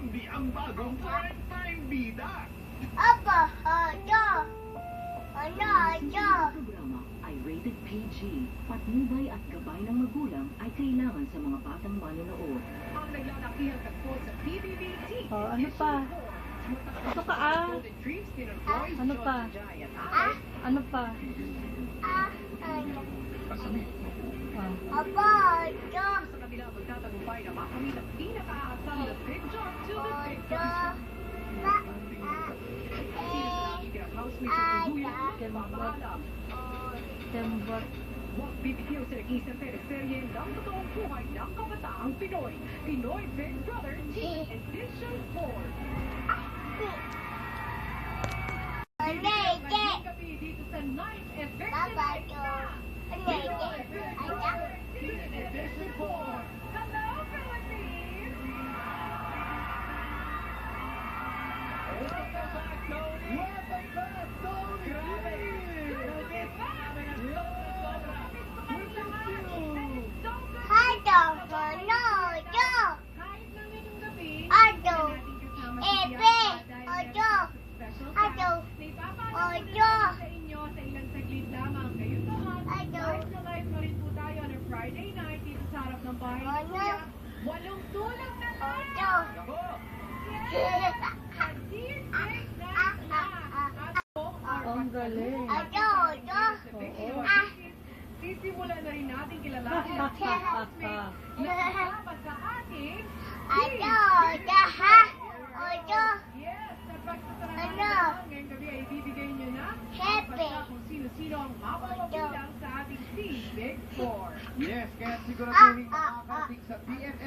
Zombie ang bagong prime bida. Apa, ano? Programa ay rated PG. Patnubay at gabay ng magulang ay kailangan sa mga batang manonood. Ang naglalakihang tagpo sa PBBT. Oh, ano pa? Ito ka Ano pa? Ano pa? Apa, ano? Sa kabila magtatagumpay na makamit ang pinaka-aasam na big job to the big job. Housemate sa tuluyan papaalam. Tembot. Magbibitiw sa nag-isang teleserye ng totoong buhay ng kabataang Pinoy. Pinoy Big Brother Teen Edition 4. Ngayong gabi dito sa Night Eviction Night na. Pinoy Big Brother Teen Edition 4. Hello, Philippines! Welcome back, Tony! Friday night dito sa harap ng bahay ni Kuya. Walong tulang na lang! Ang galing. Sisimulan na rin natin kilalanin ang housemate na kasama sa ating Yes, sa pagsasalamat ngayong gabi ay ibibigay nyo na ang basta kung sino-sino ang mapapabilang sa ating Team Big Four. Yes, kaya siguraduhin makakarating sa BFF